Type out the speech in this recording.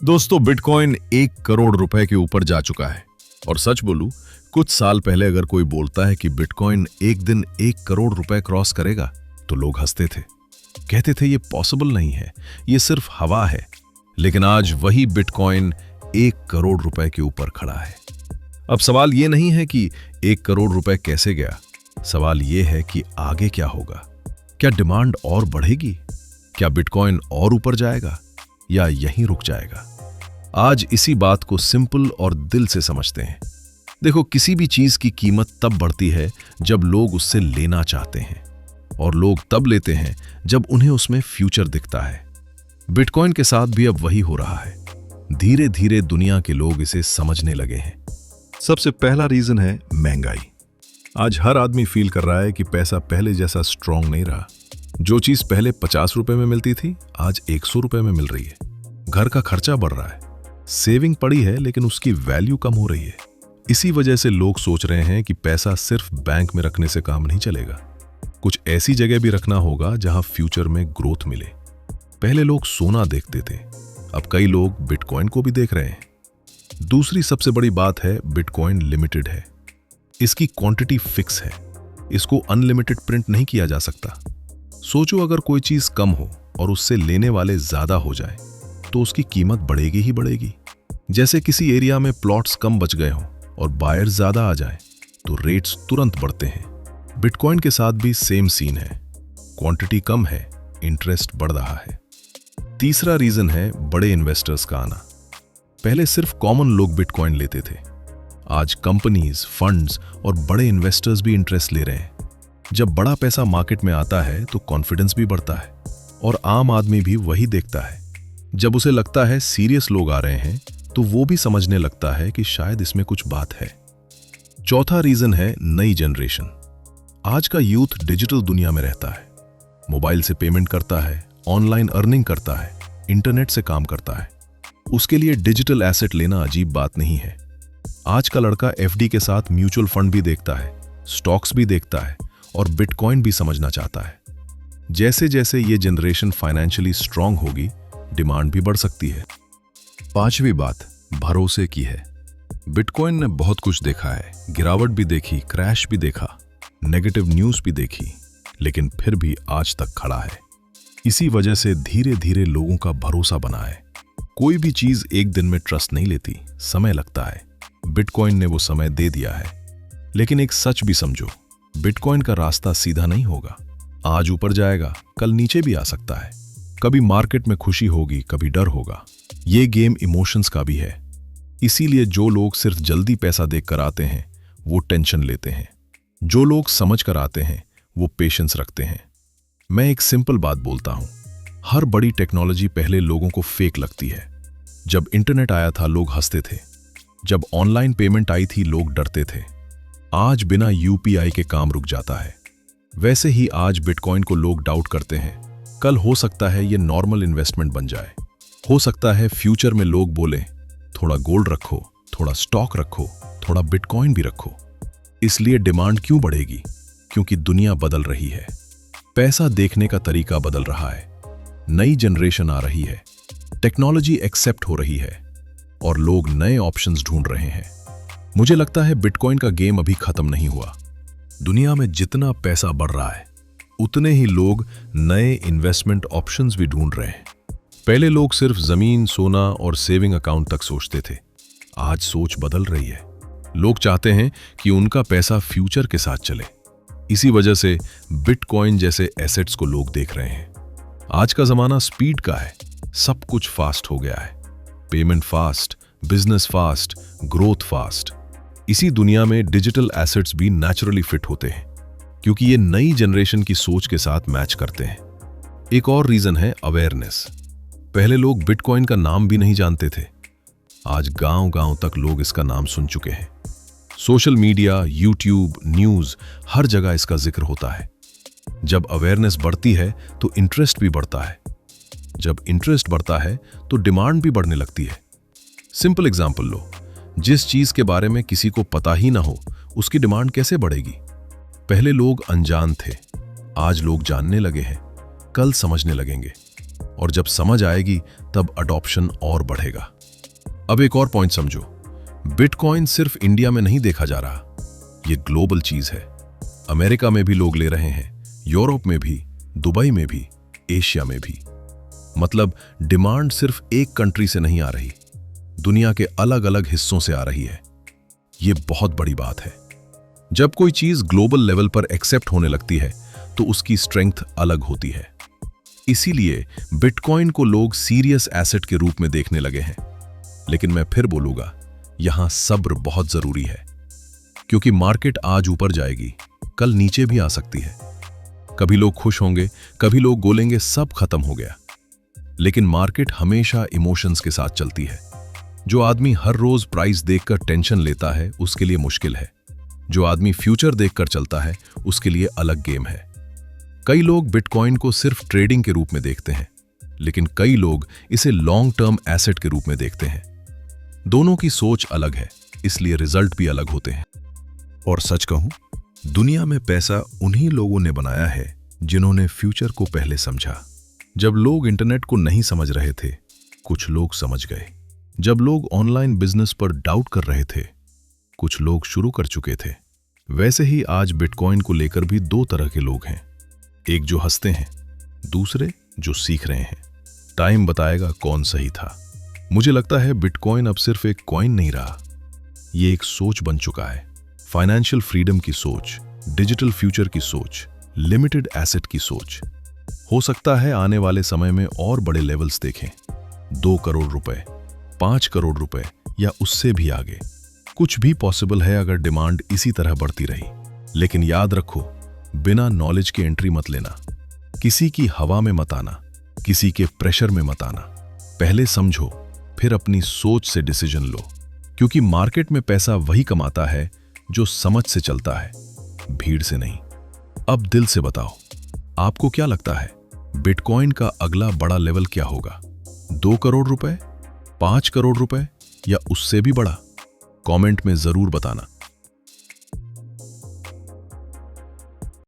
दोस्तों, बिटकॉइन 1 करोड़ रुपए के ऊपर जा चुका है। और सच बोलूं, कुछ साल पहले अगर कोई बोलता है कि बिटकॉइन एक दिन 1 करोड़ रुपए क्रॉस करेगा तो लोग हंसते थे, कहते थे ये पॉसिबल नहीं है, ये सिर्फ हवा है। लेकिन आज वही बिटकॉइन 1 करोड़ रुपए के ऊपर खड़ा है। अब सवाल ये नहीं है कि 1 करोड़ रुपए कैसे गया, सवाल ये है कि आगे क्या होगा। क्या डिमांड और बढ़ेगी? क्या बिटकॉइन और ऊपर जाएगा या यहीं रुक जाएगा? आज इसी बात को सिंपल और दिल से समझते हैं। देखो, किसी भी चीज की कीमत तब बढ़ती है जब लोग उससे लेना चाहते हैं, और लोग तब लेते हैं जब उन्हें उसमें फ्यूचर दिखता है। बिटकॉइन के साथ भी अब वही हो रहा है। धीरे धीरे दुनिया के लोग इसे समझने लगे हैं। सबसे पहला रीजन है महंगाई। आज हर आदमी फील कर रहा है कि पैसा पहले जैसा स्ट्रांग नहीं रहा। जो चीज पहले 50 रुपए में मिलती थी, आज 100 रुपए में मिल रही है। घर का खर्चा बढ़ रहा है, सेविंग पड़ी है लेकिन उसकी वैल्यू कम हो रही है। इसी वजह से लोग सोच रहे हैं कि पैसा सिर्फ बैंक में रखने से काम नहीं चलेगा, कुछ ऐसी जगह भी रखना होगा जहां फ्यूचर में ग्रोथ मिले। पहले लोग सोना देखते थे, अब कई लोग बिटकॉइन को भी देख रहे हैं। दूसरी सबसे बड़ी बात है, बिटकॉइन लिमिटेड है। इसकी क्वांटिटी फिक्स है, इसको अनलिमिटेड प्रिंट नहीं किया जा सकता। सोचो, अगर कोई चीज कम हो और उससे लेने वाले ज्यादा हो जाए तो उसकी कीमत बढ़ेगी ही बढ़ेगी। जैसे किसी एरिया में प्लॉट्स कम बच गए हों और बायर्स ज्यादा आ जाएं तो रेट्स तुरंत बढ़ते हैं। बिटकॉइन के साथ भी सेम सीन है। क्वांटिटी कम है, इंटरेस्ट बढ़ रहा है। तीसरा रीजन है बड़े इन्वेस्टर्स का आना। पहले सिर्फ कॉमन लोग बिटकॉइन लेते थे, आज कंपनीज, फंड्स और बड़े इन्वेस्टर्स भी इंटरेस्ट ले रहे हैं। जब बड़ा पैसा मार्केट में आता है तो कॉन्फिडेंस भी बढ़ता है, और आम आदमी भी वही देखता है। जब उसे लगता है सीरियस लोग आ रहे हैं तो वो भी समझने लगता है कि शायद इसमें कुछ बात है। चौथा रीजन है नई जनरेशन। आज का यूथ डिजिटल दुनिया में रहता है, मोबाइल से पेमेंट करता है, ऑनलाइन अर्निंग करता है, इंटरनेट से काम करता है। उसके लिए डिजिटल एसेट लेना अजीब बात नहीं है। आज का लड़का एफडी के साथ म्यूचुअल फंड भी देखता है, स्टॉक्स भी देखता है और बिटकॉइन भी समझना चाहता है। जैसे जैसे ये जनरेशन फाइनेंशियली स्ट्रांग होगी, डिमांड भी बढ़ सकती है। पांचवी बात भरोसे की है। बिटकॉइन ने बहुत कुछ देखा है, गिरावट भी देखी, क्रैश भी देखा, नेगेटिव न्यूज भी देखी, लेकिन फिर भी आज तक खड़ा है। इसी वजह से धीरे धीरे लोगों का भरोसा बना है। कोई भी चीज एक दिन में ट्रस्ट नहीं लेती, समय लगता है। बिटकॉइन ने वो समय दे दिया है। लेकिन एक सच भी समझो, बिटकॉइन का रास्ता सीधा नहीं होगा। आज ऊपर जाएगा, कल नीचे भी आ सकता है। कभी मार्केट में खुशी होगी, कभी डर होगा। ये गेम इमोशंस का भी है। इसीलिए जो लोग सिर्फ जल्दी पैसा देखकर आते हैं वो टेंशन लेते हैं, जो लोग समझ कर आते हैं वो पेशेंस रखते हैं। मैं एक सिंपल बात बोलता हूं, हर बड़ी टेक्नोलॉजी पहले लोगों को फेक लगती है। जब इंटरनेट आया था लोग हंसते थे, जब ऑनलाइन पेमेंट आई थी लोग डरते थे। आज बिना यूपीआई के काम रुक जाता है। वैसे ही आज बिटकॉइन को लोग डाउट करते हैं। कल हो सकता है ये नॉर्मल इन्वेस्टमेंट बन जाए। हो सकता है फ्यूचर में लोग बोलें, थोड़ा गोल्ड रखो, थोड़ा स्टॉक रखो, थोड़ा बिटकॉइन भी रखो। इसलिए डिमांड क्यों बढ़ेगी? क्योंकि दुनिया बदल रही है, पैसा देखने का तरीका बदल रहा है, नई जनरेशन आ रही है, टेक्नोलॉजी एक्सेप्ट हो रही है और लोग नए ऑप्शंस ढूंढ रहे हैं। मुझे लगता है बिटकॉइन का गेम अभी खत्म नहीं हुआ। दुनिया में जितना पैसा बढ़ रहा है उतने ही लोग नए इन्वेस्टमेंट ऑप्शंस भी ढूंढ रहे हैं। पहले लोग सिर्फ जमीन, सोना और सेविंग अकाउंट तक सोचते थे, आज सोच बदल रही है। लोग चाहते हैं कि उनका पैसा फ्यूचर के साथ चले। इसी वजह से बिटकॉइन जैसे एसेट्स को लोग देख रहे हैं। आज का जमाना स्पीड का है, सब कुछ फास्ट हो गया है। Payment fast, business fast, growth fast. इसी दुनिया में डिजिटल एसेट्स भी नेचुरली फिट होते हैं, क्योंकि ये नई जनरेशन की सोच के साथ मैच करते हैं। एक और रीजन है अवेयरनेस। पहले लोग बिटकॉइन का नाम भी नहीं जानते थे, आज गांव-गांव तक लोग इसका नाम सुन चुके हैं। सोशल मीडिया, यूट्यूब, न्यूज, हर जगह इसका जिक्र होता है। जब अवेयरनेस बढ़ती है तो इंटरेस्ट भी बढ़ता है। जब इंटरेस्ट बढ़ता है तो डिमांड भी बढ़ने लगती है। सिंपल एग्जांपल लो, जिस चीज के बारे में किसी को पता ही ना हो उसकी डिमांड कैसे बढ़ेगी? पहले लोग अनजान थे, आज लोग जानने लगे हैं, कल समझने लगेंगे। और जब समझ आएगी तब अडॉप्शन और बढ़ेगा। अब एक और पॉइंट समझो, बिटकॉइन सिर्फ इंडिया में नहीं देखा जा रहा, ये ग्लोबल चीज है। अमेरिका में भी लोग ले रहे हैं, यूरोप में भी, दुबई में भी, एशिया में भी। मतलब डिमांड सिर्फ एक कंट्री से नहीं आ रही, दुनिया के अलग अलग हिस्सों से आ रही है। ये बहुत बड़ी बात है। जब कोई चीज ग्लोबल लेवल पर एक्सेप्ट होने लगती है तो उसकी स्ट्रेंथ अलग होती है। इसीलिए बिटकॉइन को लोग सीरियस एसेट के रूप में देखने लगे हैं। लेकिन मैं फिर बोलूंगा, यहां सब्र बहुत जरूरी है, क्योंकि मार्केट आज ऊपर जाएगी, कल नीचे भी आ सकती है। कभी लोग खुश होंगे, कभी लोग बोलेंगे सब खत्म हो गया। लेकिन मार्केट हमेशा इमोशंस के साथ चलती है। जो आदमी हर रोज प्राइस देखकर टेंशन लेता है उसके लिए मुश्किल है, जो आदमी फ्यूचर देखकर चलता है उसके लिए अलग गेम है। कई लोग बिटकॉइन को सिर्फ ट्रेडिंग के रूप में देखते हैं, लेकिन कई लोग इसे लॉन्ग टर्म एसेट के रूप में देखते हैं। दोनों की सोच अलग है, इसलिए रिजल्ट भी अलग होते हैं। और सच कहूं, दुनिया में पैसा उन्हीं लोगों ने बनाया है जिन्होंने फ्यूचर को पहले समझा। जब लोग इंटरनेट को नहीं समझ रहे थे, कुछ लोग समझ गए। जब लोग ऑनलाइन बिजनेस पर डाउट कर रहे थे, कुछ लोग शुरू कर चुके थे। वैसे ही आज बिटकॉइन को लेकर भी दो तरह के लोग हैं, एक जो हंसते हैं, दूसरे जो सीख रहे हैं। टाइम बताएगा कौन सही था। मुझे लगता है बिटकॉइन अब सिर्फ एक कॉइन नहीं रहा, ये एक सोच बन चुका है। फाइनेंशियल फ्रीडम की सोच, डिजिटल फ्यूचर की सोच, लिमिटेड एसेट की सोच। हो सकता है आने वाले समय में और बड़े लेवल्स देखें, 2 करोड़ रुपए, 5 करोड़ रुपए या उससे भी आगे। कुछ भी पॉसिबल है अगर डिमांड इसी तरह बढ़ती रही। लेकिन याद रखो, बिना नॉलेज के एंट्री मत लेना, किसी की हवा में मत आना, किसी के प्रेशर में मत आना। पहले समझो, फिर अपनी सोच से डिसीजन लो, क्योंकि मार्केट में पैसा वही कमाता है जो समझ से चलता है, भीड़ से नहीं। अब दिल से बताओ, आपको क्या लगता है बिटकॉइन का अगला बड़ा लेवल क्या होगा? 2 करोड़ रुपए, 5 करोड़ रुपए या उससे भी बड़ा? कमेंट में जरूर बताना।